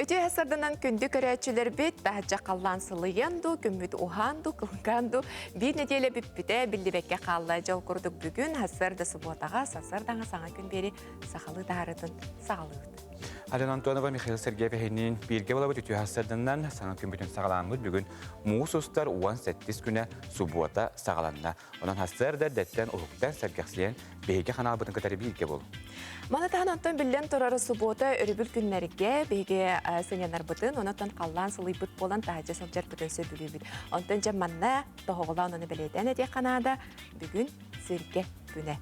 Ötü hasardanan kündü körəçülər bit, bəhəcə qallan sılıyındu, gümmüd uhandu, kılgandu. Bir nedele büppüde bildibekke qalla jol kurduk bugün, hasarda subotağa, sasardağa sana gün beri saxalı darıdın, sağlığı. Alena Antonova, Mikhail Sergeyev'in birge olabı tütü hasardandan sana gün bütün sağlanmı bugün Muğusuzlar 18 güne subota sağlanına. Ondan hasarda detten oluktan sergexleyen beyge kanal bıdın kadar birge bol. Manatağın Anton billen torarı subota örübül günlerge beyge senyanar bıdın, onatan qallan sılıyı bıt bolan tahacı salcar bıdın söbülü bit. Ondan jamanna toğulan onu beleden ediye kanada bugün sirke güne.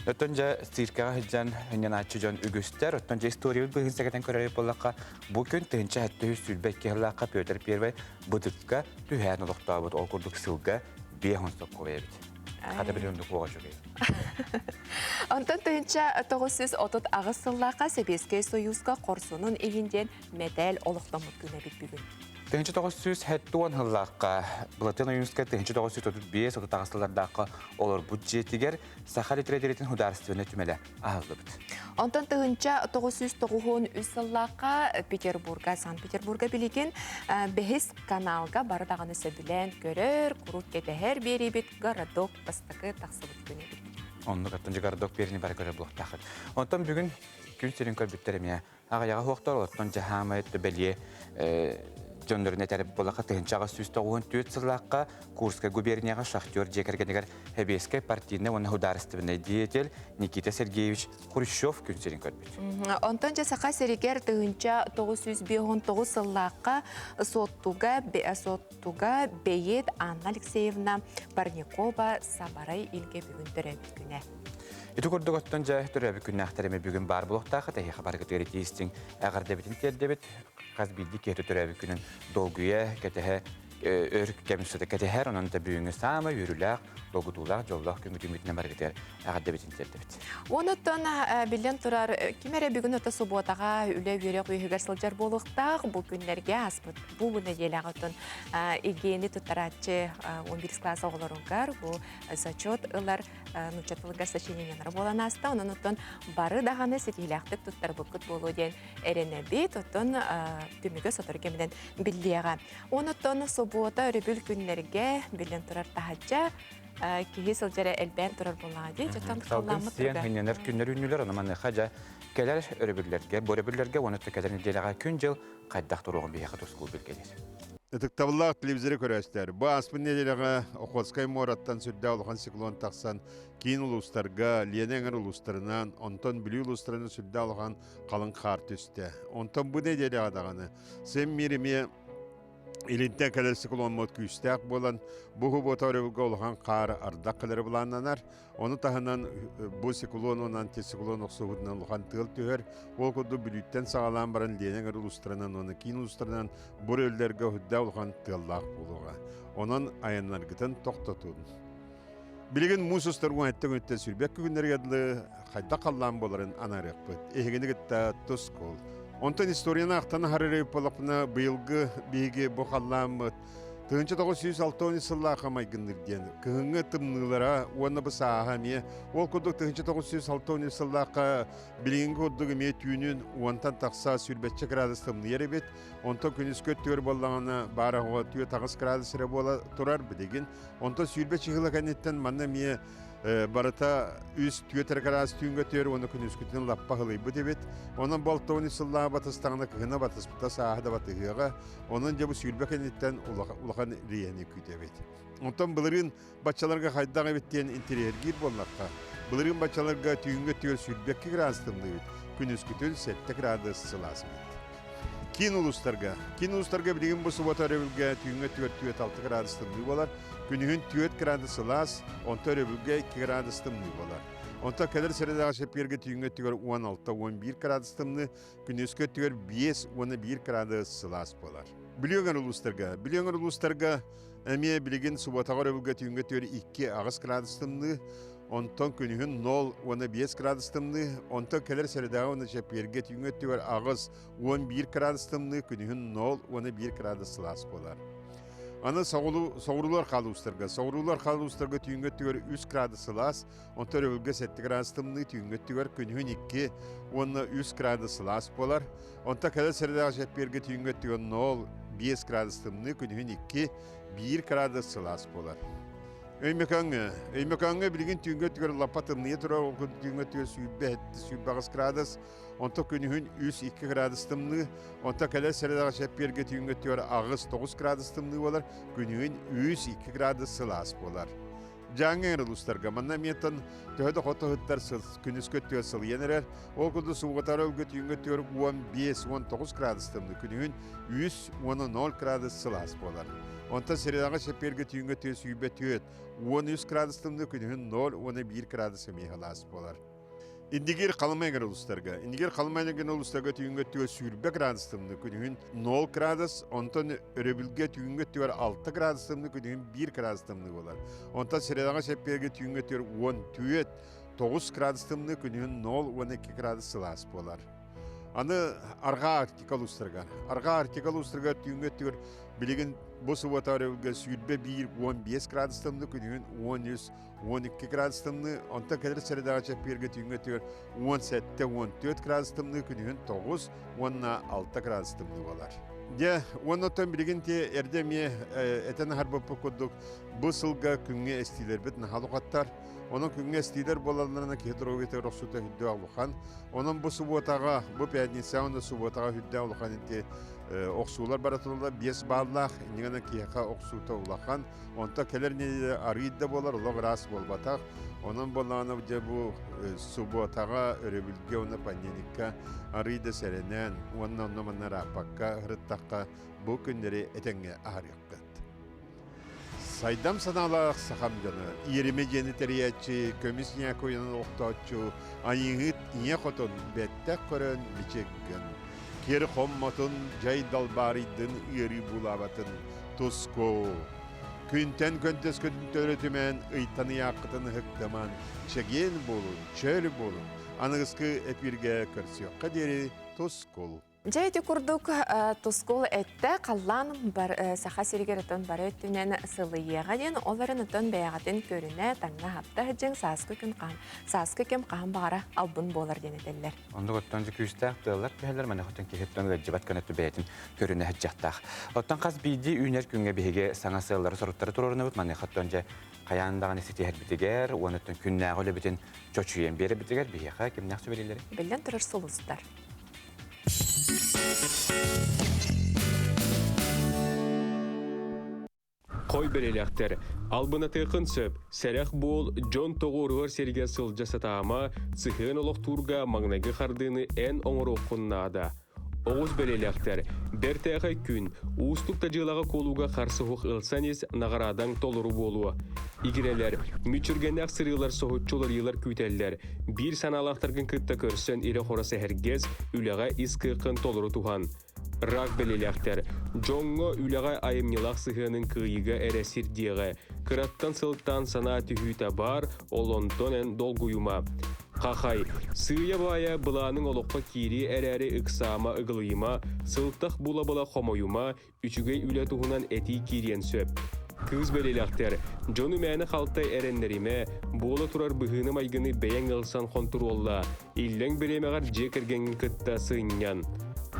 Ötönce sirkağa hiccan hünyan açıcan ügüster, ötönce istoriyalı bıhın seketen köreli bollaka bugün tınca hattı sülbekki hıllaka pöder bir bıdıkka tühән oluqta bud okurduk sılga behonsok koyabit. Hada bilyonduk oğa şöyle. Ondan tınca 930 ağız sıllaka Sebeske Soyuzga korsunun ehinden medal oluqtamut güne bit bugün. Tınca 970 hıllaka Platina Yunska tınca 935 otu tağısılardaki olur budjetiger Sakha Literatur'ın hudarsızlığına tümele ağızlı bit. Ondan tınca 993 sıllaka Peterburg'a, Sankt-Peterburg'a bilgin behis kanalga bardağını sebilen görür, kuruk kete her biri bit garadok bastakı taqsıbıt güne bit. Onluk atınca garadok birini bari göre buluq taqır. Ondan bugün gün serin körbütlerim ya. Ağayağı hoqtar olatan jahamayet tübeliye Jönlerin eterip bolaka tıncağa süstoğun tüt sılaqqa Kurska guberniyaga şahtyor jekergenegar Hebeske partiyine onu hudarıstıbına diyetel Nikita Sergeyevich Khrushchev gün serin körbüt. Ondan Sakha Seriger tınca 959 sıllaqqa sottuga Beyet Anna Alexeyevna Parnikova Sabaray ilge bugün törebit güne. Iti kurduk ottonca törebit günne ahtareme bugün bar buluqtağı tehi xabar gıtırı tiyistin ağır debitin terdebit Kaz bildik ki törebit günün dolguya ketehe örük gemüsüde keteher onun da büyüğünü sama yürülaq logudular jollaq gümbüdümüdüne margıtır ağır debitin terdebit. Ondan bilen turar kimere bugün öte subotağa üle yürek üyüger sılcar boluqtaq bu günlerge aspıt. Bu güne yelağıtın ilgini tutaratçı 11 klasa olarungar bu zachot ılar nuçatılgar saçenyenler bolan asta ondan barı dağını setihlaqtık tuttar bukut bolu den erenebit ondan tümüge sotor kemiden billiyağa. Ondan subota rübül günlerge bilen turar tahacca ki sılcara elben turar boladı. Jatan kallamı Siyan hınyanar günler ünlüler ona manı xaca keler örübüllerge, borübüllerge onu tekelerini delağa küncil qaddaq turuğun bir yaxı toskul bilgelir. Tıktavıllaq televizörü körəstər. Bu aspın nedələğə Oxotskay Morattan sürdә olğan siklon taqsan keyin ulustarga, Lenenger ulustarından, ondan Bili ulustarına sürdә olğan qalın qar tüstə. Ondan bu nedələğə dağını. Sen mirimi İlintə kadar siklon mod küstək bolan bu hubotarıvga olğan qar ardaqları bulanlanar. Onu tahınan bu siklon onan tesiklon oqsuğundan olğan tığıl tühər. Ol kudu bilütten sağalan baran Lenenger ulustarından onu keyin ulustarından bu öllərgə hüddə olğan tığıllaq buluğa. Onun ayanlargıdan toxtatun. Bilgin Musustar uğattı günütte sülbək günlər yadlı qayda qallan boların anarıq bıt. Ehgini gıtta toskol. Ondan istoriyana aqtana hararayıp olaqına bıyılgı beygi boğallamıd. Tığınca 906 sıllaqa maygınırgen. Kığınğı tımnılara onu bu sahamiye. Ol kuduk tığınca 906 sıllaqa bilingi kudduk ime tüyünün ondan taqsa sülbetçe gradus tımnı yeri bit. Ondan künis köt tüyor bollağına bara hoğa tüyo tağız gradus sıra bola turar bidigin. Ondan sülbetçe hılaqan etten manna miye barata üst tüyeter gradus tüyün götüyor onu künis kötün lappa hılıyı debit. Onun baltoni sıllağa batыстağına kığına batıspıta sahada batıgıyağa. Onun cebu sülbeken etten ulaqan riyeni kütebet. Ondan bılırın batçalarga haydağı bittiyen interiyer gir bollaqqa. Bılırın batçalarga tüyün götüyor sülbekki gradus tımlıydı. Künis kötün sette gradus sılasın. Kin ulustarga bilgin bu subota rövülge tüyünge tüyet 6 gradus tımlı bolar. Günühün tüyet gradus sılas, onta rövülge 2 gradus tımlı bolar. Onta kadar sırada şepirge tüyünge tüyör 16-11 gradus tımlı, günüske tüyör 5-11 gradus sılas bolar. Biliyorlar ulustarga, emiye bilgin subota rövülge tüyünge tüyör 2 ağız gradus tımlı, ondan günühün 0-5 gradus tımlı, ondan kadar sırada onu şepirge tüyünge tüyör 11 gradus tımlı, günühün 0-11 gradus sılas bolar. Аны соғырулар қалуыстарға түйінгі түгер 3 градусылас, онтар өлгі 7 градустымны түйінгі түгер күнігін 2, оны 3 градусылас болар. Онта кәлі сірдағы жәпперге түйінгі түгер 0-5 градустымны күнігін 2, 1 градусылас болар. Өймекаңы білген түйінгі түгер лапатымны тұрар, ол түйінгі түгер сүйбағыз градус, онта күнігін 3-2 градустымны, онта кәлі сірдағы жәпперге түйінгі түгер ағыз 9 градустымны болар, күнігін 3-2 градусылас болар. Жаңы ұлыстарға, манна меттен төхеді қоты ғыттар күніскі түгер сыл енерер, ол күнді суғытары өлгі түйінгі түгер 15-19 градустымны, күнігін 3-0 градусылас болар. Онта сірдағы жәпперге түйінгі түгер сүйбе түгер 13 градустымны, күнігін 0-1 градусым еғалас болар. Индигер қалымайгар ұлыстарға. Индигер қалымайгар ұлыстарға түйінгі түгер сүйірбе градустымны, күнігін 0 градус, онтан өребілге түйінгі түгер 6 градустымны, күнігін 1 градустымны болар. Онтан сірияға шәпперге түйінгі түгер 10-9 градустымны, күнігін 0-12 градус сылас болар. Аны арға артикал ұлыстарға. Арға артикал ұлыстарға түйінгі түгер білеген бұсы батаревілге сүйірбе 1-15 градустымны, күнігін 13-12 градустымны, онта кәдір сәрідағы чәпперге түйінгі түгер 17-14 градустымны, күнігін 9-16 градустымны болар. Оннан білеген те әрдеме әтен харбапы көдік бұсылға күнге әстейлер бет нахалуқаттар. Оның күнге әстейлер болаларына кедроветі рұқсута хүдді алуқан. Оның бұл субботаға, бұл пәднесе оны субботаға хүдді алуқан енте оқсулар баратылы 5 баллақ, негені кейқа оқсута ұлақан. Онта келер неде арыйды болар, ұлық рас болбатақ. Onun bolağına bu subotağa örebilge onu panyenikka arıydı serenen ondan onlara pakka hırttakka bu günleri etenge ağrıqkat. Saydam sanalaq sahamcanı, yerime jeniteriyaçı, kömisniya koyanın oqtaçı, ayıngıt iye qotun bettek körön biçekgen. Keri qommatın jay dalbarıydın iri bulabatın tusko. Күнтен көнтес көтін төрөтімен ыйтаны яқытын хықтаман чеген болын, чөлі болын. Анығысқы әпірге көрсіоққа дері тұскол. Жайты күрдік тұскол әтті қаллан сақа сергеретін бары өттінен сылыйеға ден оларын ұтын бәяғатын көріне таңна хапта жәң сасқы кем қаған бағара албын болар денетелер. Онды көттен жі күйістәқ дылар бәлер мәне құттен кехеттен ғаджибат көнетті бәйтін көріне хәджақтақ. Оттан қаз бейді үйнер күнге бейге саңа сыллары сұрыттары тұрырыны бұд, мәне құттен жі қаяндағын есеті әрбітігер, оныттың күннәғі өлі бітін чөчүйен бері бітігер бейеға кемнәқ сөбелелері? Білден тұрыр сұлыздар. Қой берелектер, албына тыйқын сөп, сәрәқ бол Джон тоғырғыр серге сылжа сатағама, цихын олық турға маңнағы қардыны ән оңыр оқыннада. Оғыз берелектер, бәртәғі күн, ұстық жылаға қолуға қарсы хоқ ылсанес нағарадан толыру болуы. Игерелер, мүчіргенәк сырылар соғытчылар елар күйтелер, бір саналақтарғын күтті көрсен ире қорасы әргез, үліға искықын толыру туған. Рак белелектер, жоңғы үліға айымнелақ сығының күйігі әрәсір деғі, қыраттан сылттан сана түйіті бар, олонтонен долгуюма. Қақай, сүйе бая бұланың олыққа кері әрәрі үксама ұғылыйма, сылттақ бұла-бұла қомойума, үчігей үлі тұғынан әті керен сөп. Кыз белелектер, жону мәні қалтай әренлеріме, болы тұрар бұғыны майгыны бәйен ғылсан қонтыр олла, иллен беремеғар жекіргенін күтті сыңнян.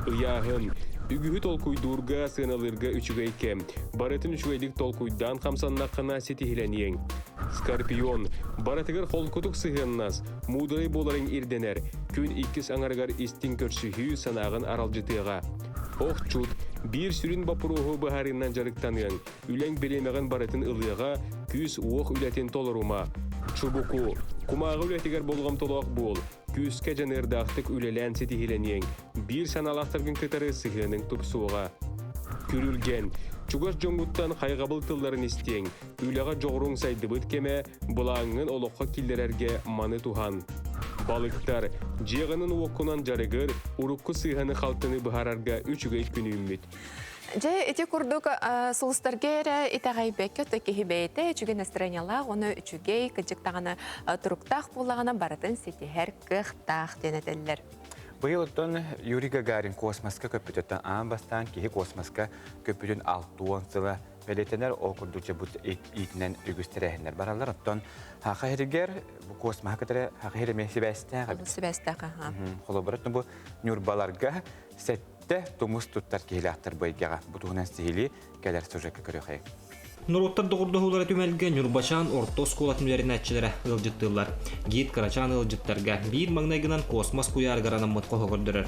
Ыяғын, үгігі толкуйдурға сыналырға үчігей кем, барытын үчігейлік толкуйдан қамсаннаққына сетихіленең. Скорпион, баратығыр қолкутық сығыннас, мудырай боларын ирденер, күн иккіс аңарғар истин көрсіхүй санағын аралжытыға. Оқчут, бір сүрін бапыруғы бұхарынан жарықтанын, үләң беремеғін барытын ылыға, күз оқ үләтен толырума. Чубуку, кумағы үләтігер болғам толақ бол, күзке жанырдақтық үлелән сетихіленең, бір саналақтырғын кітары сығының тұпсуға. Күрілген, чугаш жоңғыттан қайғабыл тылларын істең, үліға жоғырың сайды бұд кеме, бұлаңын олыққа келдерерге маны туған. Балықтар, жеғының оқынан жарығыр, ұрыққы сыйғаны қалтыны бұхарарға үчігі күні үммет. Жай эти курдук сулустаргера итагай бекет кехибейте чуге настроениялар оны үчүгей кыжыктаганы туруктак булагана баратын сетихер кыхтак денетеллер. Быйылтон Юрий Гагарин космоска көпүтөттөн аан бастан кихи космоска көпүтөн 6 жылы Belirtenler o kurdukça bu itinden ügüsterehler barallar. Oton haqa herger bu kosma hakatara haqa hermesi beste. Sübestaka. Kolaboratın bu nurbalarga sette tumus tuttar kehilahtar boygaga butuğunan sihili gelir sojaka körüyor. Nurottar doğurduğulara tümelgen Yurbaşan orta skolat müderinatçılara ılcıttırlar. Git Karaçan ılcıttarga bir magnaygınan kosmos kuyargaranın mutku hoğurdurar.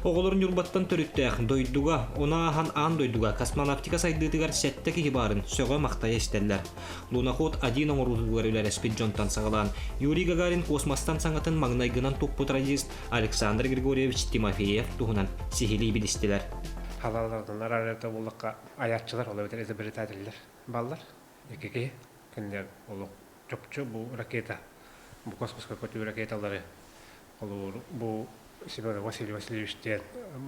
Oğulların Yurbattan törüttəq doyduga, ona ahan an doyduga kosmonavtika saydıdıgar setteki hibarın söğe maqtaya isterler. Lunakhod adin oğurdugar üler espidjontan sağalan Yuri Gagarin kosmostan sanatın magnaygınan toppotrajist Alexander Grigorievich Timofeyev tuhunan sihili bilistiler. Halalardan ararada bulakka ayakçılar olabilir, ezberlet edilir. Ballar, ekeki, kendiler olup çokça bu raketa, bu kosmoska kötü raketaları olur. Bu Semyon Vasilyevich'ten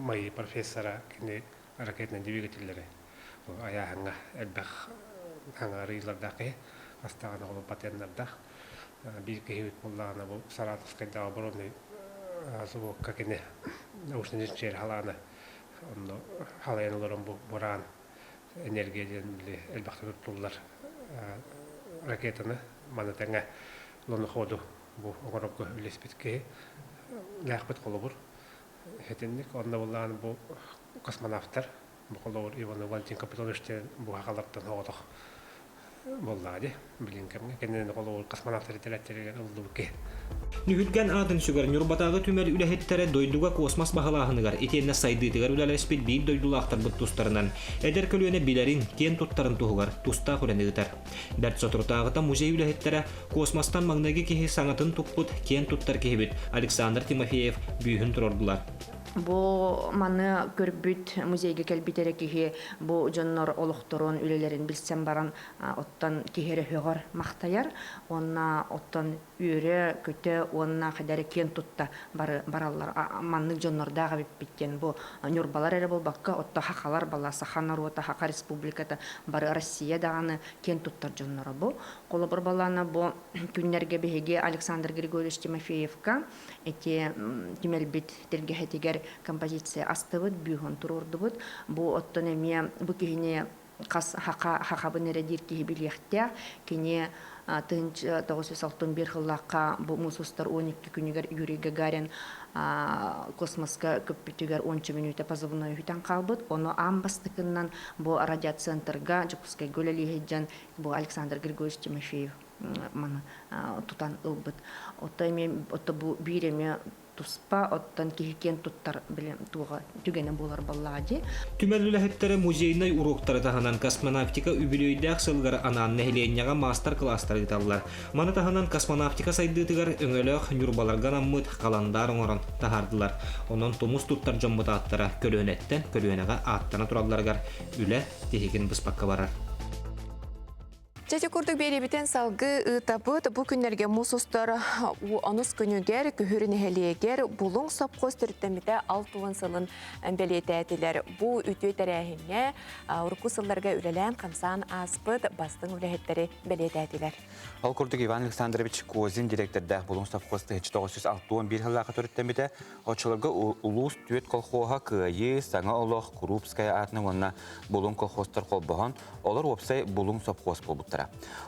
may profesora kendi raketinin двигательleri. Bu ayağına elbette hangi arayılardaki hastane olup patenlerde bir kehvet bullağına bu Saratovska'da obronni zuvukka kendi naушный çer halana onu halayanların bu boran enerjiden bile elbette tutulurlar raketini manatanga Lunahodu bu oğurluğu ülespetki lehbet kolubur. Hetenlik onda bulan bu kosmonavtlar bu kolubur Ivan Valentin Kapitovich'ten bu hakalardan hoğduk. Bolladı bilinkemge kendine kolubur kosmonavtları teletterigen oldu ki. Nühülgen adın sügar Nurbatagı tümel ülehettere doyduga kosmos bahalahыныgar etenne saydıtıgar ülelerespet bir doydulaqtar bu tustarından eder kölüene bilerin ken tuttarın tuhugar tusta hulenıgıtar. Dert soturtağıta muzey ülehettere kosmostan magnagi kehi sanatın tupput ken tuttar kehibit Alexander Timofeyev büyühün turordular. Bu manı körbüt muzeyge kelbitere kihi bu jonlar oluqtorun ülelerin bilsem baran ottan kihere högar maqtayar onna ottan üre köte onna kadar ken tutta barallar manı jonlar dağı bitten bu nurbalar ere bol bakka otta haqalar balası xanar ota haqa respublikada bar Россия dağını ken tuttar jonlara bu kolabor balana bu günlerge behege Alexander Grigoriyevich Timofeyevka eti timelbit tergehetiger композиция астывыт бүйхөн турурдубут бу оттонемия бу кихине кас хакабын эредир кихи билехтя кине 1961 жыллакка бу мусустар 12 күнүгер Юрий Гагарин космоска көппүтүгер 10 минутта позывной хүтен калбыт ону амбастыкынан бу радиоцентрга Жукускай гөлели хеджан бу Александр Григорьевич Тимофеев мана тутан ылбыт отто бу биреме туспа оттан кихикен туттар билем туга түгене болар баллади. Tümel ülehettere muzeyinay uruqtары tahanan kosmonavtika übülöydäq sılgar anan nehlenyaga master klasstar gitallar. Mana tahanan kosmonavtika saydıtıgar öngölöq nurbalargan ammıt kalandar oňoran tahardılar. Onon tomus tuttar jommut attara kölönetten kölönega attana turallargar üle tehigin bıspakka barar. Çeçe kurduk beri biten salgı ıtabıt bu günlerge musustar onus günüger kühürün heliyeger bulun sapkos türüttemite altuğun sılın beliyetetiler. Bu ütüy terehine urkusıllarga ürelen kamsan aspıt bastın ülehetleri beliyetetiler. Al kurduk Ivan Aleksandrovich Kozin direktörde bulun sapkosta 1961 yıllaqa türüttemite oçılırga ulus tüet kolxoha kıyı sana Allah Kurupskaya adına ona bulun kolxostar kolboğan olur opsay bulun sapkos bolbuttar.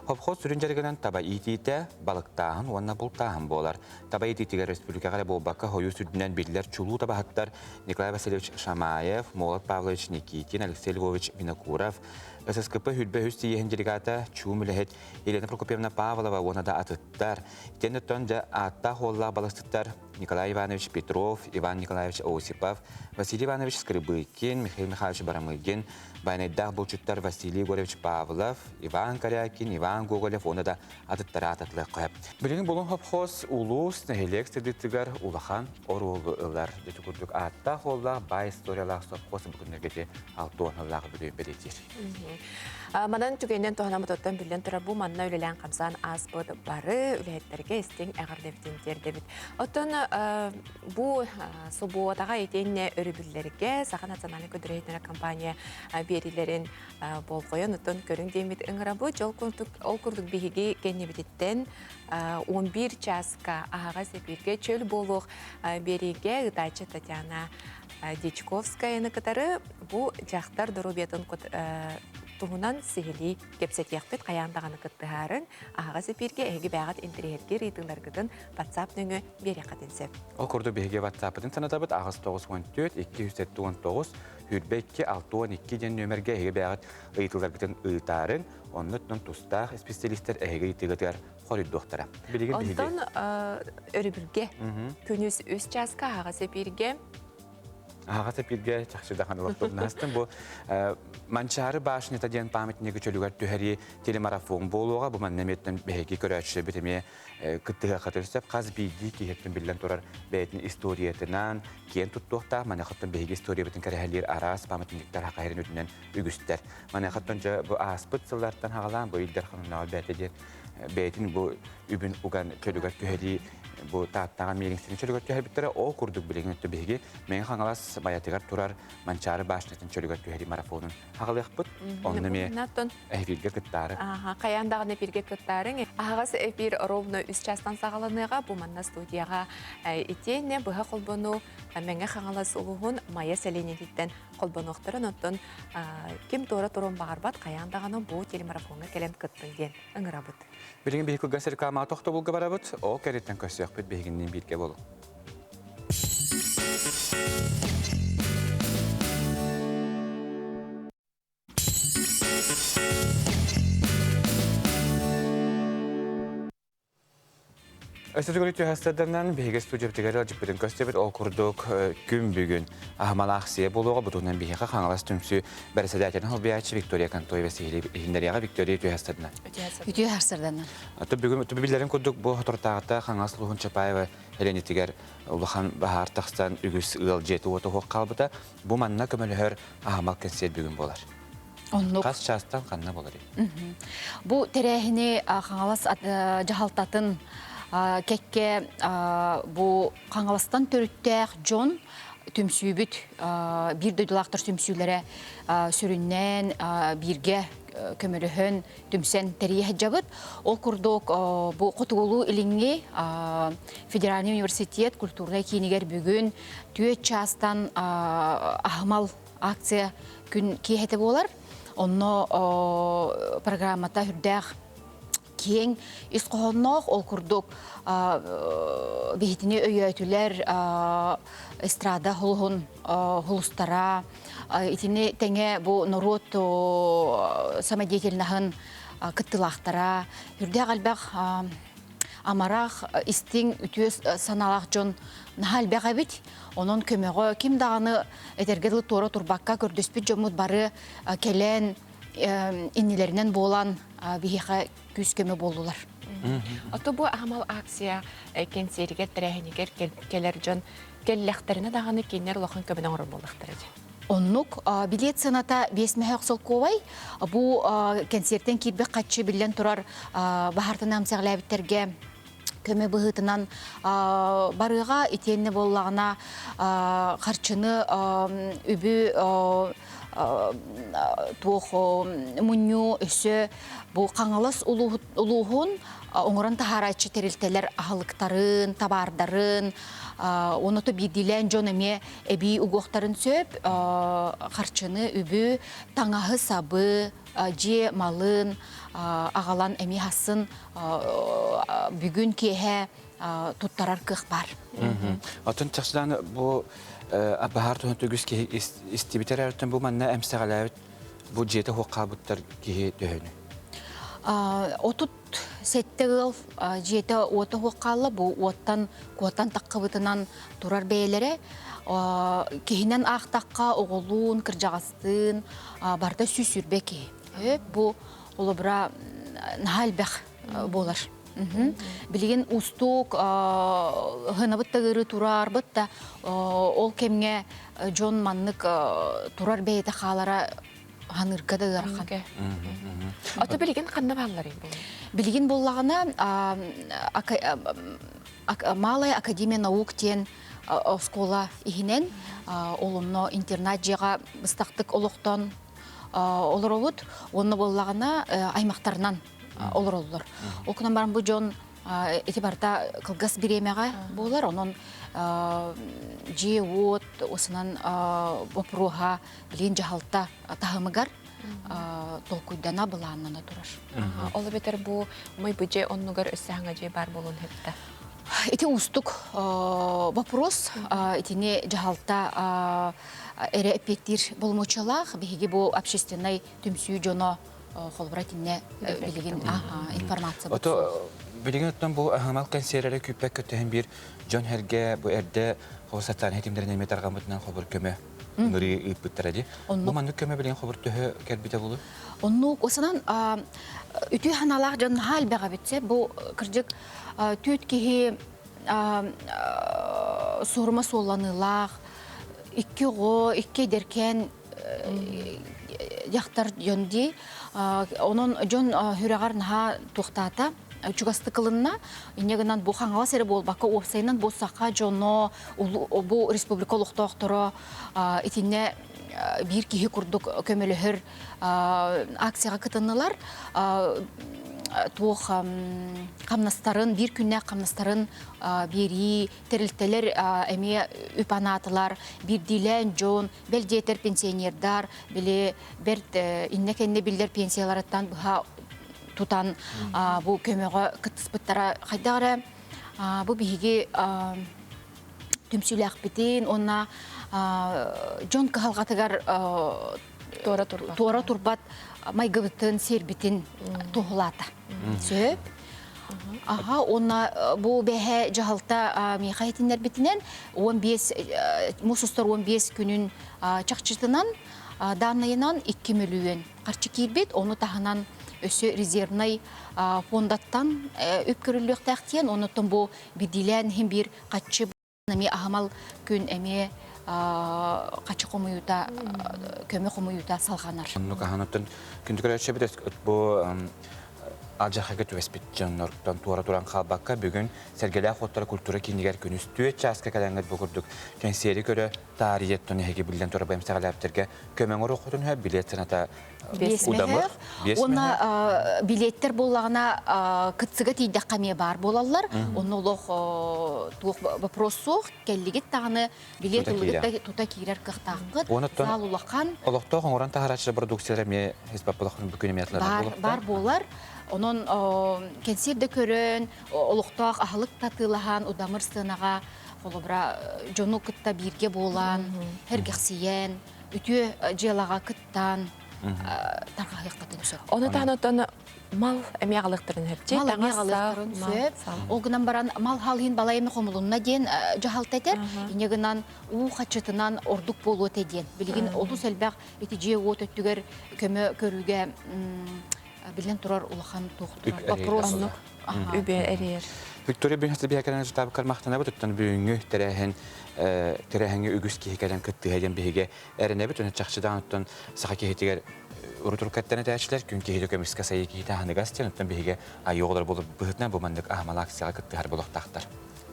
Hopkos sürüncergenen taba itite balıktağın ona bultağın bolar. Taba ititiga Respublikaga bolbaka hoyu südünen birler çulu tabahattar Nikolay Vasilievich Shamayev, Molat Pavlovich Nikitin, Alexey Lvovich Vinokurov, SSKP hüdbe hüsti yehencerigata çumülehet Elena Prokopyevna Pavlova ona da atıttar. Tenneton da atta holla balıktıttar Nikolay Ivanovich Petrov, Ivan Nikolayevich Osipov, Vasily Ivanovich Skribykin, Mikhail Mikhailovich Baramygin, Bayneddağ bulçuttar Vasily Igorevich Pavlov, Ivan Karyakin, Ivan Gogolev ona da atıttara atatlıqı. Bilin bulun hopkos ulus nehelek seditigar ulahan orulu ılar. Detukurduk atta holla bay istoriyalar hopkos bugünlergede altı hıllağı bölüyü belirtir. Manan tügenden tohanamı tuttan bilen tura bu manna ülelen kamsan asbıd barı ülehetlerge istin eğerleftin derdebit. Oton bu subuataga etenne örübüllerge Saha Naциональный көдірейдері kampanya berilerin bol koyan oton körün demit ıngıra bu ol kurduk bihigi gennebititten 11 çaska ahaga sepirge çöl boluq berige ıdayçı Tatyana Дичковскаяны кытары бу жақтар дорубетін туһунан сихили кепсетиякпет каяндаганы кыттыһарын аһага сепирге эги бәгат интернетке ритыларгытын WhatsApp нөңө бере катынсеп. Ол курду биһиге WhatsApp-ын санатабыт агыс 914 219 хүрбекке 612 ден нөмерге эги бәгат ыйтыларгытын ыйтарын, оннуттан тустах специалисттер эги итигетер хорит доктора. Билеген биһиге. Онтон өрүбүрге күнүс үс часка аһага сепирге Аға сәпирге чақшырдақан олықтың настын бұл манчары башынета ден памятнегі чөлігер түхәрі телемарафон болуға бұл мәннеметтен бәйге көрәтші бітіме күттіға қатырсып қаз бейді кейеттің білден тұрар бәйтін историятынан кен тұттуқта манақыттың бәйге история бітін кәрәхәлер арас памятнектер хақайрын өтінен үгістер. Манақыттың бұл аспыт сылларттан хағалан бұл илдер қануна бәйтеден бәйтін бұл үбін ұған чөлігер түхәрі bu taattan meetingsin çölügöt köhebittere o kurduk bilegen öttü begi men hangalas bayatigar turar mançары başnetin çölügöt köheri marafonun hagalyakpıt onu me ehvilge kıttarı aha kayandagını birge kıttarın ahagас bir ровно 3 частан сагаланыга bu manna студияга итене быга колбону менге hangalas улугун мая селенетиттен колбонуктарын оттон ким тора турун багарбат каяндаганы bu телемарафонга келен кыттын ден ыңырабыт bilegen behi kugasır kama toxtu bulga barabıt o keretten kösüyakpıt behiginden birge bolu. Ösürgülü hastalarından behiga studiya bitigeri acıp birin köstebet o kurduk gün bugün ahmal aksiye buluğa butuğundan behiga hangalas tümsü beresediyatın halbiyatçı Victoria Kantoy ve sihili hinderiyaga Victoria tüy hastalarından. Ütüye hastalarından. Tübü billerin kurduk bu hatırtağıta hangas Luhun Çapay ve Heleni Tiger Uluhan Bahar Takstan ügüs ığıl jeti otu hoq kalbıda bu manna kömölühör ahmal kensiyer bugün bolar. Kas çastan kanna bolar. Bu terehini hangalas jahaltatın kekke bu kangalastan törüttəq John tümsübüt bir döydülaqtır tümsülere sürünnen birge kömürühün tümsen teriye jabıt. Ol kurduk bu Kutulu ilingi Federal Üniversitet Kulturda kiniger bugün tüye çastan ahmal aksiya gün kiyete bolar. Onu programmata hürdəq Keң isqohonnoq ol kurduk bihitini öyötüler estrada hulhun hulustara itini tenge bu norot samadiyetelnahın kıttılaqtara hürde qalbaq amaraq isting ütüs sanalaq jon nahal beqabit onun kömeği kim dağını etergedli tora turbakka gördüspü jomut barı kelen innilerinden bolan bihiqa küskeme boldular. Ото bu ahmal aksiya kenseriger terehiniger kelerjon kellekterine dağını kenler loqan kömeden orbolduqtır. Onnuk bilet sanata besmehe aqsolkovay bu konsertten kirbe qatçı bilen turar bahartan amsaqlabitterge köme bıhıtından barıga itenni bollağına qarçını übü tuğ munyu üsü bu kangalas uluğun onuran taharayçı terilteler ahılıktarın, tabardarın, onu da bildilen joneme ebi ugoqtarın söp qarçını übü tangahı sabı, je malın, ağalan emi hasın bugün kehe tuttarar kıq var. Atın çaksıdan bu bahar töntögüs ki istibiter erten bu manna emsağalavit bu jete hoqabıttar ki döhünü. Otut sette yıl jete ota hoqalla bu ottan kuatan taqqabıtınan turar beylere kihinen aqtaqqa oğulun kırjağastın barda süsürbeki. Bu olubra nahalbeq bolar. Bilgin ustuk hınabıt tağırı turar bıtta ol kemge John manlık turar beyde xalara hanırga da garaqan. Ото bilgin qanna balları bu? Bilgin bollağına Malay Akademiya Nauk ten skola ihinen olumno internat jega bыстaqtık oluqtan olur olut. Onu bollağına aymaqtarından olur olurlar. Okunan barın bu John etibarda kılgas biremeğe bolar. Onun je ot, osынан bopruha bilin jahalta tahımıgar толкуйдана былааннана турар. Олы бетер бу мой бюджет оннугар өссәңа же бар болун хепте. Эти устук вопрос, этине жахалта эре эппеттир болмочалах, биһиги бу общественный түмсүү жоно холбратинне билигин информация. Ото билигин оттон бу ахамал консереле күппек көтөһөн бир Джон Херге бу эрде хосаттан хетимдерин эме таргамытынан хобор көмө нури ыппыттаради. Бу манны көмө билген хобор төһө кербите болу. Онну осынан үтү ханалар жон хал бага битсе бу кыржык төт кихи сорма солланылах икки деркен яхтар жонди онон жон хүрагар наха тухтата чугасты кылынна инегенан бу хаңала сере болбакка опсайнан бу сака жоно бу республика лохтоктора итинне бир кихи курдук көмөлөһөр акцияга кытыннылар туох камнастарын бир күннә камнастарын бери терилтелер эме үпанатылар бир дилен жон белдетер пенсионердар биле берт иннекенне билдер пенсияларыттан буга тутан бу көмөгө кытыспыттара хайдагара бу биги түмсүләк битин онна жон калгатыгар тора турбат майгыбытын сербитин тухулата сөп онна бу бэхэ жахалта мехайтиннер битинен 15 мусустар 15 күнүн чакчытынан данныйынан 2 миллион карчы кирбит оны тахынан өсө резервный фондаттан өпкөрүлүк тактен онутун бу бидилен хим бир качы нами ахамал күн эме качы комуюта көмө комуюта салганар. Ну каханаттан күндүкөрөчө бит бу Алжахага төспит жаннордан туара туран калбакка бүгүн Сергеле хоттар культура кинигер күнүстү часка калангат бугурдук. Кенсери көрө тарихеттен heге билден тура баймсагалаптерге көмөңөр окутун ха билет саната удамыр. Онна билеттер боллагына кытсыга тийдек каме бар болалар. Онны олох тук вопросу келлигит таганы билет улугутта тута кирер кыктагыт. Зал улакан. Олохто коңоран тахарачы продукциялар ме хесбаплахын бүкүнөмиятлар бар болар. Онон кенсерде көрөн, олуктак ахылык татылахан удамыр сынага холобра жону кытта бирге болан, хергексиен, үтү желага кыттан тарга яктатын сөп. Оны танытаны мал эмягалыктырын хепчи, таңагалыктырын сөп. Огынан баран мал халын балайымны комулунна ден жахалтетер, инегынан уу хачытынан ордук болу теден. Билигин олу селбак эти же от өттүгөр көмө көрүүгө билен турар улахан тухту. Вопроснук үбе эрер. Виктория бинхаты биякаран жутабы кармактана бутуттан бүгүнгү терехенге үгүс кихекелен кытты хеден биге эрене бүтүн чакчыдан оттон сака кихетигер урутуркаттана тәчләр күн кихеде көмискә сайы кихете ханагастен оттон биге айоглар булып быһытна бу мандык ахмал акцияга кытты хар булактактар.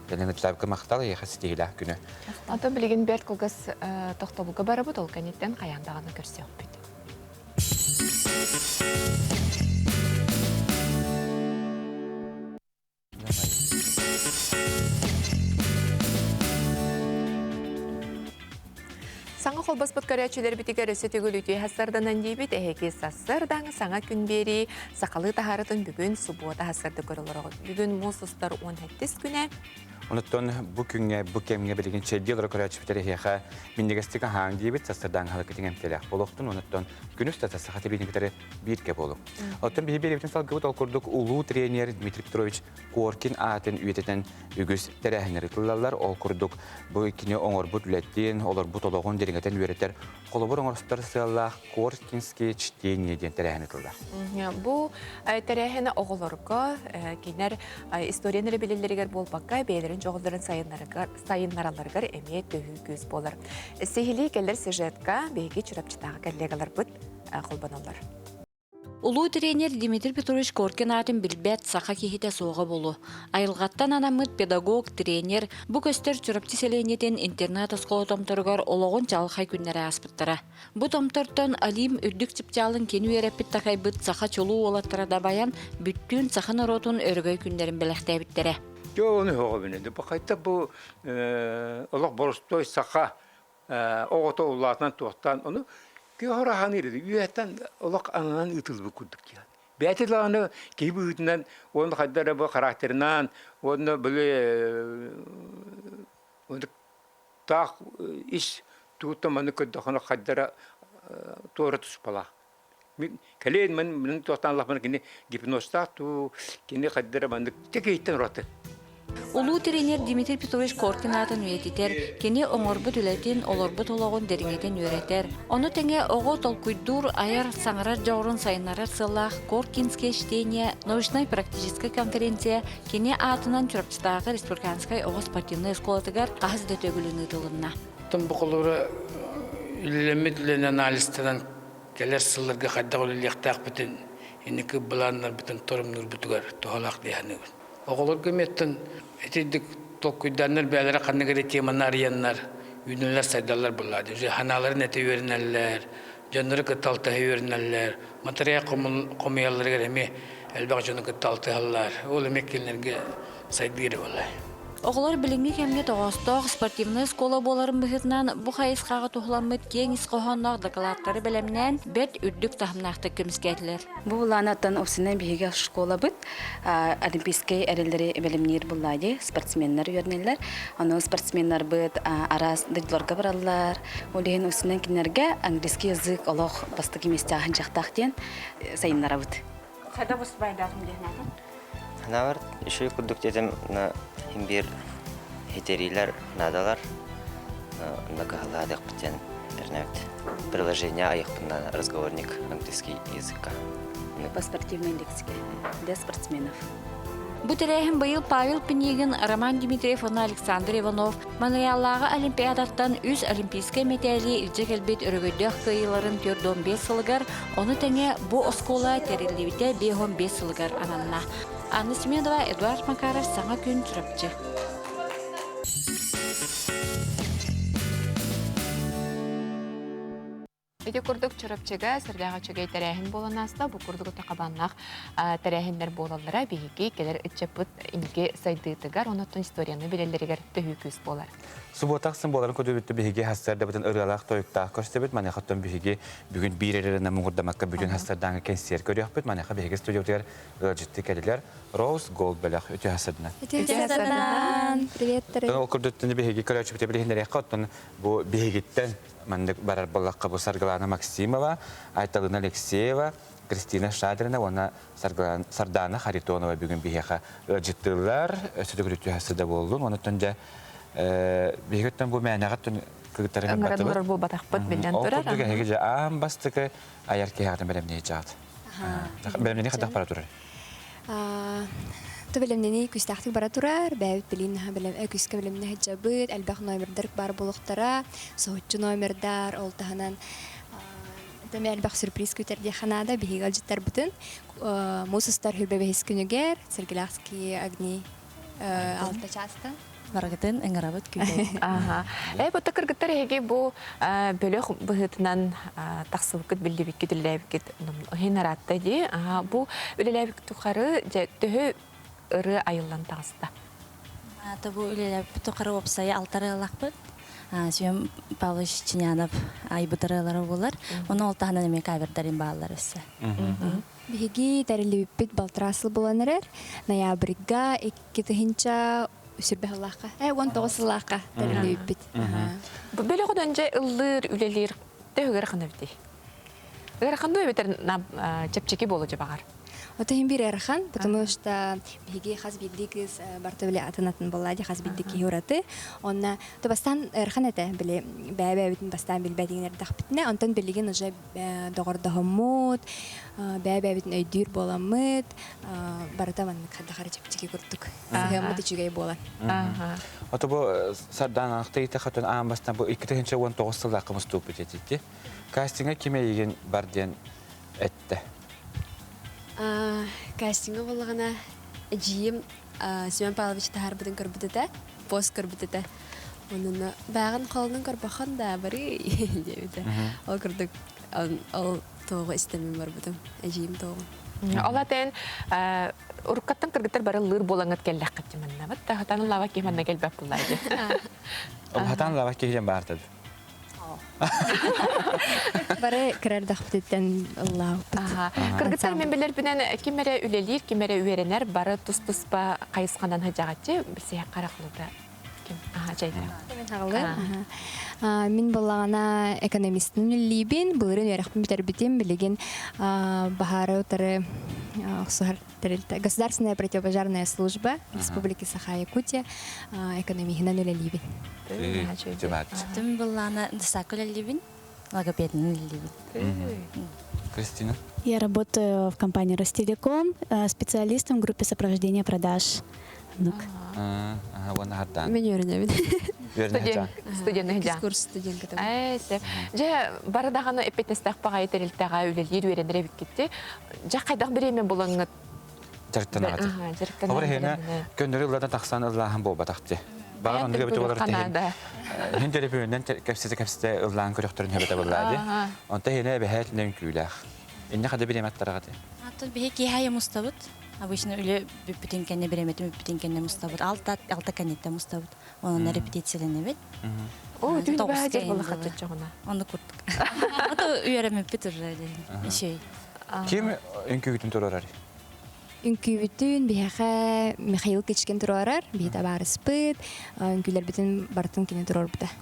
Белене жутабы кармактала яхас тигилә күнү. Ата билеген берт кылгас тохтобулга барабыт ол канеттен каяндаганы көрсөк бит. Саңа холбаспыт көрәчелер бітігер өсі түгіл үтей хасарданан дейбіт әйеке сассырдан саңа күн бері сақалы тахарытын бүгін субуата хасарды көрілер. Бүгін мұсыстар 17 күні. Онуттон бу күнгө бу кемге билген чеддилер көрөчү битереха миндегестига хаң дибит састардан халыкытын эмтелек болохтун онуттон күнүстө сахаты бинигтери бирке болуп. Оттон биберебитин салгыбыт олкурдук улуу тренер Дмитрий Петрович Коркин атын үететен үгүс терехнери туллалар олкурдук бу икине оңор бутлеттин олор бутологон дерегетен үеретер колобор оңорстар сыаллах Коркинский чтение ден терехнери туллар. Бу терехне оголорго кинер историянere билелергер болбакка бейлерин жоғылдарын сайынлараларғар әме төхі көз болар. Сехили келер сюжетка бейге чүрапчытағы коллегалар бұд қолбаналар. Улуу тренер Дмитрий Петрович Коркин атын билбет саха кихите соға болу. Айылғаттан анамыт педагог, тренер, бұ көстер чүрапчы селенетен интернет осқолы томторгар олығын жалқай күннері аспыттыра. Бұ томтортон Алим үрдік чіпчалын кені ереппіт тақай бұд саха чолу олаттыра дабаян бүттін сахан оротын өргөй күннерін біліқті әбіттері. Onu hoğabındı. Bu kayıtta bu Allah borçlu saka oğutu uğurlardan tuğtan onu Ki hora hanırdı. Üyetten olak ananan ıtılbı kurduk ya. Beyte lanı ki bu hütünden onun kaddara bu karakterinden onu böyle onu tak iş tutmanı kudakana kaddara doğru tuspala. Kaleyin men tutan Allah bana kini gipnostak tu kini kaddara bandık tek itten ratı. Улуу тренер Дмитрий Петрович Коркин атын үетитер, кені оңорбут үлетін олорбут олағын деріңетін өретер. Оны тәңе оғы толкуйдур аяр саңарар жаурын сайынарар сылақ Коркинское чтение, научно-практическая конференция, кені атынан чурапчытағы республиканскай оғы спортивный эсколатыгар қағыз дөтөгіліні тылынна. Тым бұқылыры үлелеметлен анализтынан келер сылларға қайда үлелектақ бітін, енекі бұланлар бітін тұрымныр бүтігер тұғалақ дейханы. Оғылыр көметтін этидик толкуйданнар бәлері қанығыры теманы арыяннар, үйнілер сайдалар болады. Ханаларын әті өрінәлілер, жанлары күтталтығы өрінәлілер, материя қомиялары кәріме әлбақ жаны күтталтығалар. Ол емек келінерге сайдыры олай. Оғылар біліңгі кәмге тоғыстық спортивный скола боларын бұхытынан бұ қайысқаға тұхыламыд кең исқоғаннақ докладтары білімнен бәт үрдік тахымнақты көміскәділер. Бұл ланаттан осынан бігі школа бұд, олимпийскай әрелері білімнер бұлайды, спортсменлер үйернелер. Оны спортсменлер бұд арас дәділерге баралар. Олеген осынан кенерге английский язык олық бастық еместе ағын жақтақтен сайынлара бұд. Қайда бұсы байдағым дейін Ханавар еще кудук детям на имбир хитерилер надалар на кахаладах птен интернет приложение аих на разговорник английский языка по спортивной лексике для спортсменов. Бұтірәйін бұйыл Павел Пенегин, Роман Дмитриев, Александр Иванов, Монреаллағы олимпиадаттан үз олимпийскай метәлі үлчек әлбет өрігөйдіқ қиыларын түрден 5 сылығар, оны тәне бұ оскола тәрелевіте 5 сылығар ананна. Анна Семенова, Эдуард Макаров, саңа күн тұрапчы. Эти курдук чурапчыга сырдага чөгей тәрәһин боланаста бу курдук тақабаннақ тәрәһиннәр болаллара биһиги келер ичепут инге сайдытыгар онотон историяны белелеригер төһүкүс болар. Суботаксын боларын көдөбүттү биһиги хастарда бутун ыралак тоюктаа көрсөбүт манахаттан биһиги бүгүн биререринен мугурдамакка бүгүн хастардан кенсер көрөппүт манаха биһиги студиятер ылжытты келилер Rose Gold белек өтө хасадына. Привет, Тарик. Ол көрдөттүн биһиги көрөчүп тебилендер яктан бу биһигиттен мандык барар боллакка бу Саргалана Максимова, Айталына Алексеева, Кристина Шадрина, она Сардана Харитонова бүгүн биһига ылжыттылар, өтө хасада болду. Онотон да биһигиттен бу мәнагаттын кыгытарын батып. Аңгар бу батакпыт билен турар. Ол күргәнге же ам бастыкы аярки ягын белемне жаат. Белемне кадак бара турар. Төбелемнени күстәхтик бара турар, бәйт билин белем күскә белемне хаҗабыт, әлбәх номердар бар булыктара, соһуччу номердар, ол таһанан тәме әлбәх сюрприз күтәрде ханада бигал җиттәр бүтән. Мусустар хөрбәбе хискүнегәр, Сергелахский огни алта часта. Баргытын эңгәрабыт күдә. Ага. Бу тәкъргәттәр һәге бу бөлек быһытнан тахсыбыкыт билдибиккет ләбикет хенаратта ди. Ага, бу үлеләбик тухары төһө ыры айыллан тагыста. Табу үлеләбик тухары опсая алтарылакбыт. Сем Павлович Чинянов айбытырылары булар. Оны олтаһынан эме кабердәрин баалар өсә. Биги тәрелибит балтырасыл буланыр. Ноябрьга 2-нче Үсірбәллаққа. 19-лаққа тәрілі өппет. Бөлі құданжа ұллыр үлелер тәугер қанабді. Ғырақанды өбетер чепчеки болу жабағар. Отын бір әрхан, потому что биги хас билдигіз бартыбілі атынатын болады, хас билдики хураты. Онна табастан әрхан әті білі бәбәбетін бастан білбәдігінер дақпетіне, онтан білген ұжа доғырдағымыд, бәбәбетін өйдір боламыд, баратаман қаддақары чепчеки күрттік. Сығымыд үчігей болан. Оты бұл сардан ақтайты қатын ағын бастан бұл 2-19 сылдақымыз туып бітетті. Кастинга кеме еген барден әтті? Кастинга болғана жиым Семен Павлович тахар бұдың көрбітеті, пост көрбітеті. Оның бәғын қолының көрбіған да бары дейбіті. Ол көрдік, ол тоғы істемем бар бұдың, жиым тоғы. Олатен ұрыққаттан кіргіттер бары лыр болаңат келдәк қаттыманна. Тағытаны лава кейманна келбәк бұлайды. Ол хатан лава кейден бардады? Бары кырардах битен Аллах. Кыргызстан мен билер бинен кимере үлелир, кимере үеренер, бары тус-туспа кайысқандан хажагатчы, бесе караклыбы. Жайда. Мин боллагана экономистин үллибин, булырын ярахпын битербитим, билеген бахары утары Государственная противопожарная служба Республики Саха-Якутия экономихинан үлелибин. Тим боллагана десакул үллибин, логопедин үллибин. Кристина? Я работаю в компании Ростелеком, специалистом в группе сопровождения продаж. Мен үйренемін. Студент Курс студент кітабы. Жа барадағаны эпетнестақ баға етерілтіға үлелер үйрендірі бік кетті. Жа қайдақ біремен болыңыз? Жарықтан ағады. Олар хені көндері ұладан тақсан ұллағын бол батақты. Баған ондығы біті олар тегін. Хен телефонынан кәпсіті ұллағын көріқтірін хөбеті болады. Онта хені бәхәтінен күйләқ. Инне қады біреметтар ағады? Атын бәхе кейхайы мұстабыт. Обычно үлі бүппітін кәне біреметім, бүппітін кәне мұстабыт. Алта кәнетті мұстабыт. Онына репетициялыны бет. О, дүйді бәхәдер болы қатты жоғына. Оны күрттік. Ото үйерімі бітір еще. Кем үнкі күтін тұрар? Үнкі бүтін бәхе Михаил Кечкен тұрарар, бейді барыспыт, үнкілер бүтін бартын кені тұрар бұта.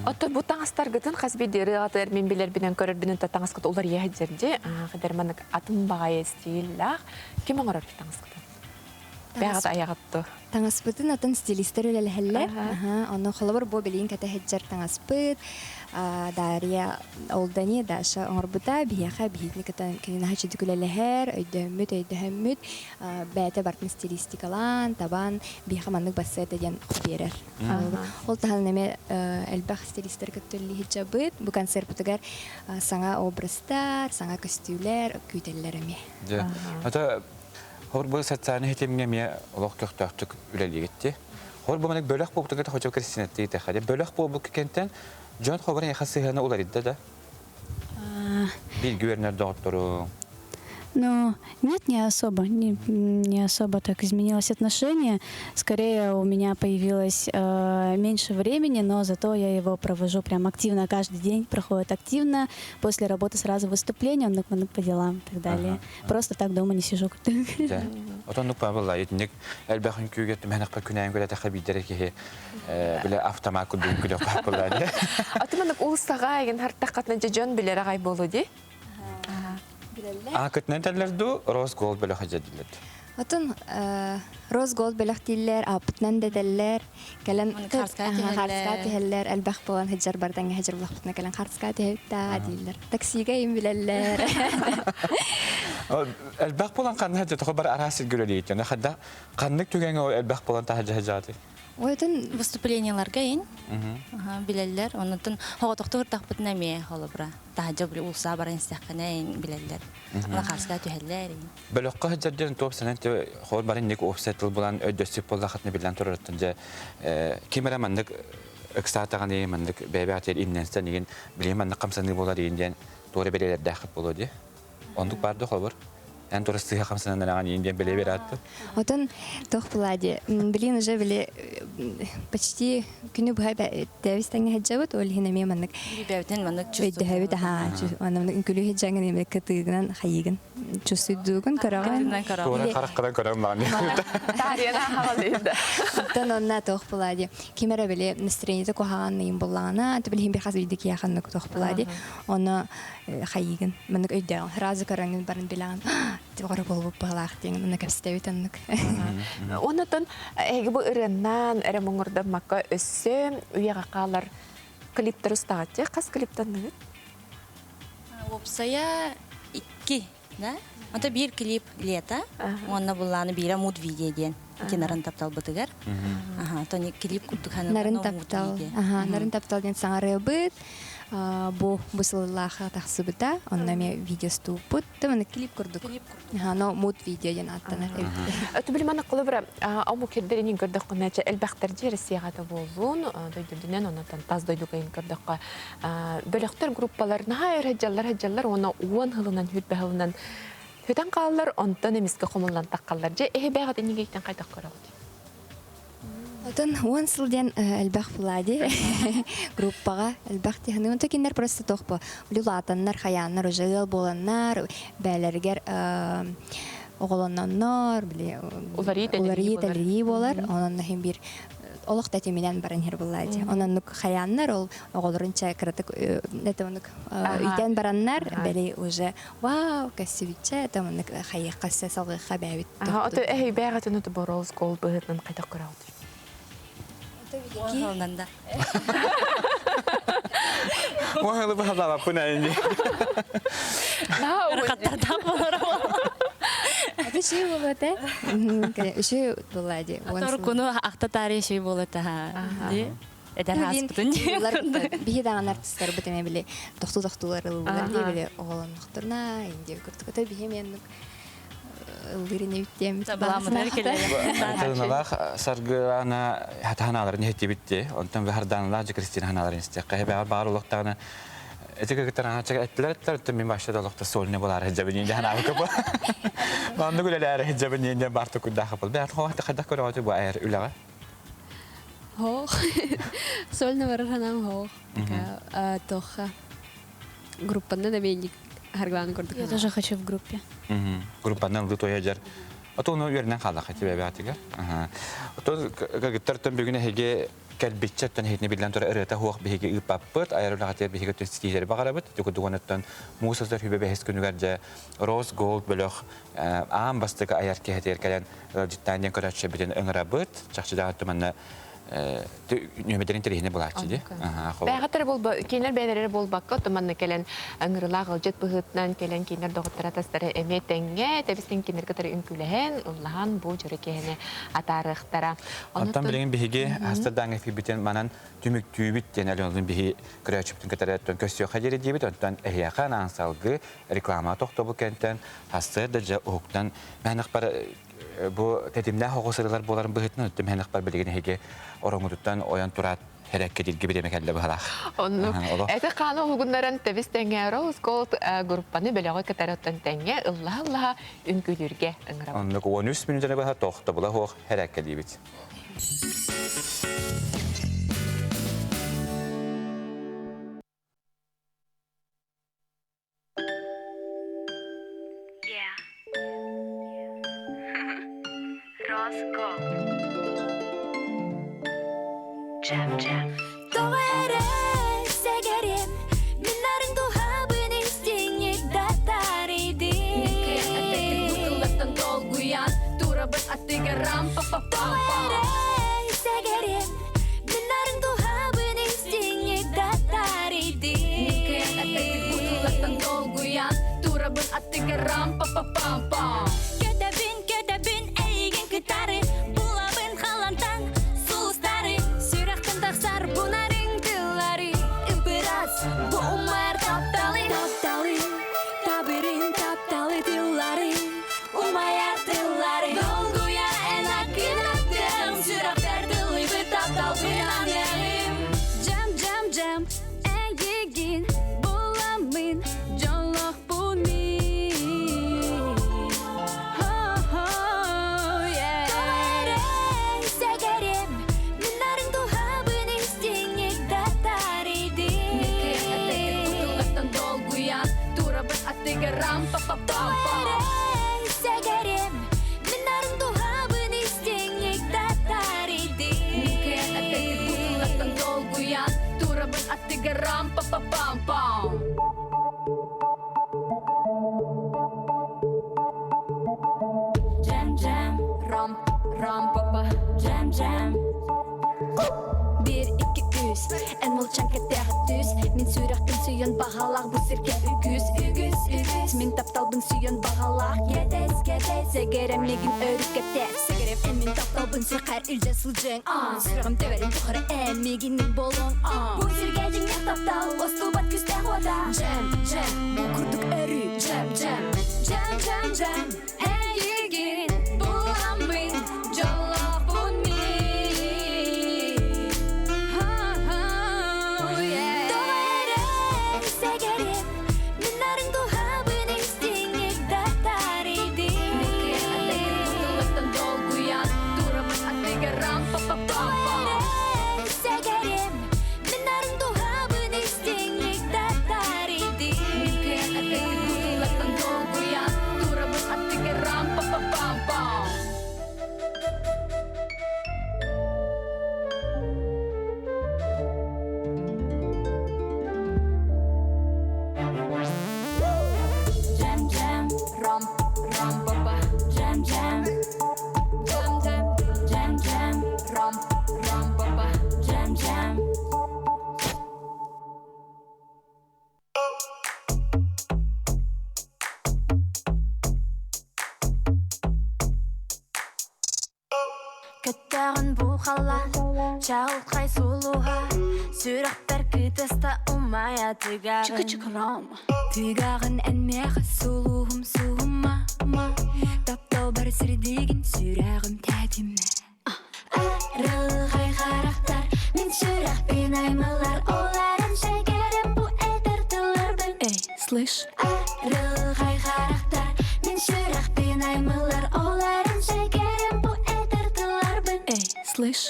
Отто бу таңастар гытын хасбидери атыр мен билер бинен көрөр бинен таңас кыт олар яһаҗерде хәдер манык атын багай стиллах ким оңорор таңас кыт бәгат аягатты таңас бытын атын стилистер үлеләһәлләр аны халыбыр бу билин кәтә хәҗер таңас быт Дарья Олдани Даша оңорбута бияха бихитни кәтән кенә хәҗер үлеләһәр өйдәммүт бәтә бартын стилистикалан табан бияха манык басса дигән берер ол таһаннеме элбах стилистер көттөлли хиҗабыт бу концерт бутыгар саңа образдар саңа костюмлар күтелләреме ата хор бу социальный хетемге ме олох көктөктүк үлелигетти хор бу менек бөлөк бу бутыгар хочо кристинетти тахаде бөлөк бу кенттен жон хобар яхасыгана улар идде да бир гүвернер доктору. Ну, нет, не особо так изменилось отношение. Скорее, у меня появилось меньше времени, но зато я его провожу прям активно каждый день, проходит активно. После работы сразу выступление, он по делам и так далее. Просто так дома не сижу. Да. Вот он упавала, и ник элбахин кюгет, меня по кюням говорят, хабидер ки бля автомат кудум кудум папала. А ты манак улсагайын хартакатна жон билер агай болуди? Көтнәтәләрдү роз голд белә хаҗадиләр. Атын роз голд беләк дилләр, апытнан дәдәлләр, калан харска тиһәлләр, әлбәх булган хаҗар бардан хаҗар булакны калан харска тиһәтә дилләр. Таксига им биләлләр. Әлбәх булган кан хаҗа тохбар арасы гөләләйт. Яна хадда каннык түгәнгә әлбәх булган хаҗа. Ойтын выступленияларга ин. Биләлләр, онытын хоготоктор тахпытна ме холобра. Таҗа бу улса баран сәхкәнә биләлләр. Ана харска тиһәлләр. Бәләккә хаҗадан топ сәнәт хор баран ник офсетл булган өдөсеп булган хатны билән торыртын җа камераманнык экстатаганы мандык бәбәтер иннәстән дигән билеманны камсаны булар индән туры беләләр дәхип булды. Ондук барды хобар. Эн турыстыга камсаны наган индән белә бератты. Отын тох булади. Билин уже биле почти күнү бу дәвистән хаҗабыт ул һинеме маннык. Бәбәтен маннык чувствую. Бәдәһәбит аны күлү хаҗаган эме кытыгынан хайыгын. Чувствуйдугун караган. Тура караккадан карамаган. Тарияна хавалыйда. Тан онна тох булади. Кимера биле настроение кохаган ним булгана, тибил хим бихаз бидик яханны тох булади. Оны хайыгын. Маннык өйдә. Разы каранган барын билган. Тигәр булып балахтың, уны капстәвит аннык. Онытын бу ырыннан, эремоңорда макка өссө, уяга калар клиптер устагатчы, кас клиптан ныгы? Опсая 2, да? Ата бир клип лето, онна булланы бира муд видео ден. Кинарын таптал бытыгар. Тони клип куттук ханы нарын таптал. Нарын таптал ден саңары быт. Бу бусыллаха тахсыбыта, онна ме видео ступут, таманы клип курдук. Но муд видео ден аттанар. Түбүл мана кылыбыра, аму кердеринин көрдөк кынача элбактар жер сыягата болзун, дойдудунен онатан таз дойдугайын көрдөккө бөлөктөр группалар наайыр хаджаллар оны 10 хылынан хүрбе хылынан хөтөн каллар, онтон эмиске комуллан таккаллар же бягат энигейтен кайдак көрөт. Отон он сылден элбах булади группага элбах тихны он текинер просто тохпо люлатаннар хаяннар ожел боланнар бәлергер оголоннар биле улари телери болар онан хим бир олох тәтеминен барын хер булади онан нук хаяннар ол оголорынча кратык нетонук үйден бараннар бәле уже вау кассивиче это мынык хайя касса салгы хабабит ото эй бәгатыны боролс гол быһытын кайта көрәү Оғылнанда. Мохайлы бахалава пунайни. Рахаттардан болар. Это шей болот, шей болади. Атор куну акта тари шей болот ди. Эдер хаспытын. Бихидан артисттар битеме биле тохтулар булар биле оголоннуктурна инде күртүкөтө бихемен Лырине биттем. Табаламын Тыналах саргана хатаналарын хетти битти. Онтан бахарданла Кристина ханаларын истекка баа барлыктагына этеге тарана чак этлер мен башта локта солне болар хежабын инде ханал капа. Манды гүләләр хежабын инде барту куда хапыл. Баа хавата хада көрөтү бу айр үләгә. Hoog. Solne var hanam hoog. Toch группанна да бенди харглан көрдүк. Я тоже хочу в группе. Группанан лыто яжар. Ото ну вернен хала хати бебатига. Ото гагыттартан бүгүнө хеге калбитчаттан хетне билен тора эрета хуак биһиге ыпаппыт айрылахатер биһиге төстигер багарабыт тукудугонаттан мусаздар хүбебе хескүнүгәрдә Rose Gold бөлөх аам бастыга аярке хетер кален життанден көрәче битен ыңрабыт чакчыда туманна нөмедерин терехине булачы ди. Бәгатер бул кинер бәдәре бул бакка томанны келен аңрыла гылҗет быһытнан келен кинер догыттара тастары эметеңге тебистен кинер катары үнкүләһен уллахан бу җөрекене атарыктара. Антан билеген биһиге хастадан эфибитен манан түмүк түбит денелөнүн биһи крячыптын катараттан көсө хадери дибит антан эхяхан ансалгы реклама тохтобу кенттен хастада жа октан манакпар бу тетимнә хогысырлар боларын быһытны өттүм хәнәкпар билеген хеге ораңутуттан оян турат хәрәккә дилге бирәмәкәлле баһалах. Онну эте каны хугуннарын тебистәңгә Rose Gold группаны беләгә катараттан тәңгә Аллаһ үнкүләргә ыңгырап. Онну 13 минуттан баһа тохта була хог хәрәккә дибит. Jam jam. Doğere segerim, minarın duhabın istinye dataridi. Mutluluktan dolguyan, turabın atıga ram pa pa pa pa. Doğere segerim, minarın duhabın istinye dataridi. Mutluluktan dolguyan, turabın atıga ram pa pa pa pa. Kötebin eygin kıtarı, bulabın halantan. Sar bunların kılları biraz bu umar taptalı tabirin taptalı dilları umayar dilları dolguya en akın attım sürak derdili bir taptal bir annelim cam eğigin bulamın canlıq bunu ram pa pa pa pa. Segerim, minarın duhabın istinlik dataridi. Atetik butulaktan dolguyan, turabın atıga ram pa pa pa pa. Jam ram pa pa jam. Bir iki üç, en mol çanka tertüs. Min sürekten suyan bahalar bu sirke ügüs. Min taptalbın suyan bahalar gedes. Segeremligin örükke ters. Segerem en min taptalbın sirkar ilce sılcın. Sırağım teverim tukhara en miginin bolon. Bu sirgecin ya taptal, ostubat küste hoda. Jam, bu kurduk örü. Jam, hey yigin, bulamın, jolak bunni. Ram pa pa pa. көттәғін бұқалан, жағылқай сұлуға, сүрақтар күтісті ұмая тігағын. Чықы-чықырам. Тігағын әнмеғі сұлуғым сұлыма, таптау бар сірдеген сүрағым тәдімі. Арылғай қарақтар, мен сүрақ пен аймылар, оларын шәкерім бұ әдірділердің. Слышь? Арылғай қарақтар, мен сүрақ пен аймылар, оларын шәкерім бұ әдірділердің. Слышь?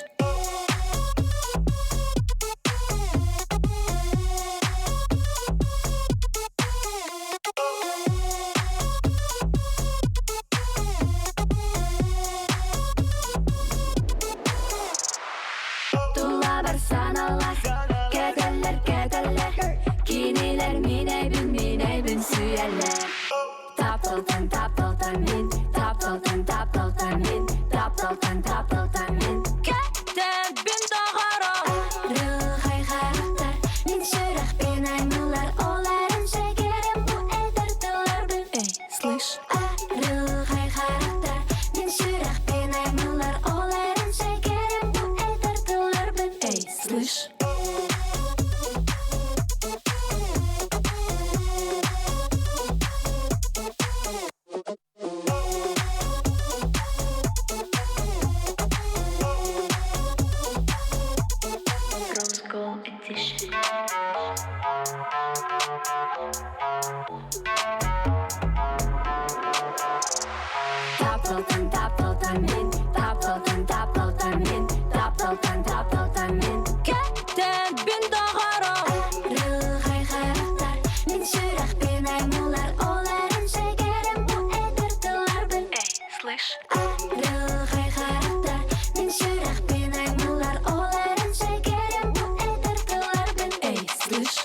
Тула бар саналар, кәдәлләр, кинелер мен әйбін сүйәлләр. Таптылтын мен, таптылтын мен, кәдәл бен дағарам. Арылғай қарақтар, мен сүрақ пен аймылар, оларын шәкерім бұ әдірділердің. Слышь? Арылғай қарақтар, мен сүрақ пен аймылар, оларын шәкерім бұ әдірділердің. Слышь? Таптылтын мен, кәдәл бен дағарам. Арылғай қарақтар, мен сүрақ пен аймылар, оларын шәкерім бұ әдірділердің. Слышь? Арылғай қарақтар, мен сүрақ пен аймылар, оларын шәкерім бұ әдірділердің. Слышь?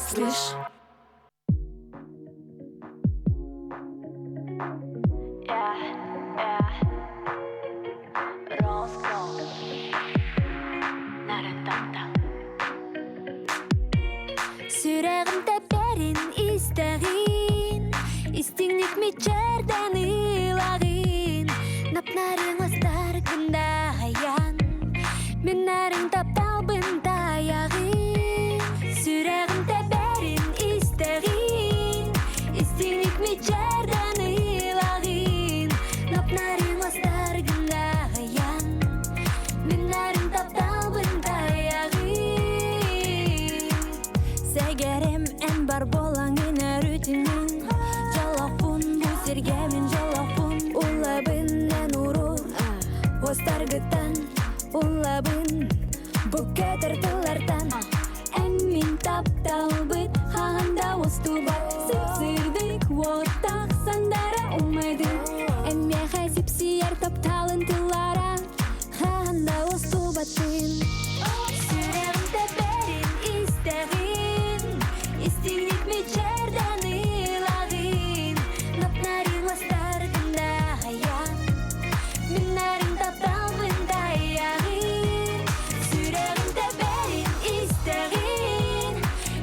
Слышь? Сүрәғім тәпәрін істәғин, істіңнік мечерден илағин, напнарың астар күндағаян, мен нарың тапталбын таяғин. Сүрәғім тәпәрін істәғин, істіңнік мечерден илағин, напнарың астар күндағаян, мен нарың тапталбын таяғин. Сәгәрем ән бар болаңын әрүтінен, жалақпын бұл сергәмін жалақпын, ұлабын ән ұру, остарғыттан, ұлабын бұл кәтіртілерден. Әмін тапталбыт, қағанда осты бар, сып-сырдық, оттақ сандара ұмайды. Әмме қайсып сияр тапталын тылара, қағанда осты батын. Сүрәғім тәпәрін істәғин, істіңнік мечерден илағин, напнарың астар күндағаян, мен нарың тапталбын таяғин. Сүрәғім тәпәрін істәғин,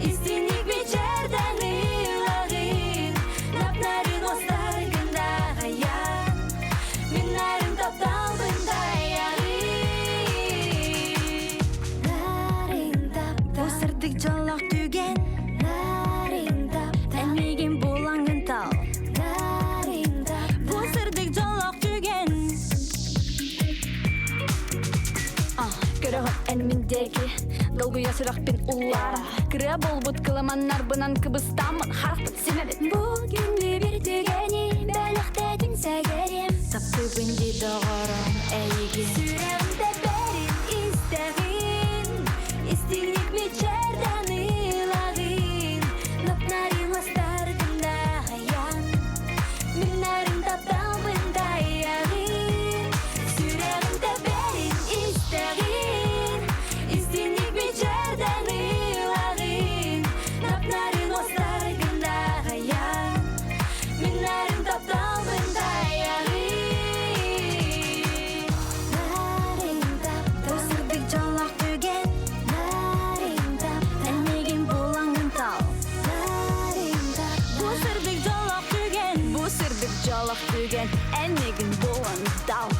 істіңнік мечерден илағин, напнарың астар күндағаян, мен нарың тапталбын таяғин. Осырдық жалақ түген, әмеген болаңын тал. Осырдық жалақ түген. Көріғін әнміндегі, долгуя сұрақ пен ұллара. Кірі болбыт кыламаннар бұнан кыбыстамын, харақпын семебет. Бүгін бір түгені, бәліқтәдің сәгәрем. Тапты бінде дағарам әйге. Сүрәғім тәпәрін істәғин, істіңнік мечерден илағин, напнарың астар күндағаян, мен нарың тапталбын таяғин. Сүрәғім тәпәрін істәғин, істіңнік мечерден илағин, напнарың астар күндағаян, Ох түген әнмеген болан дал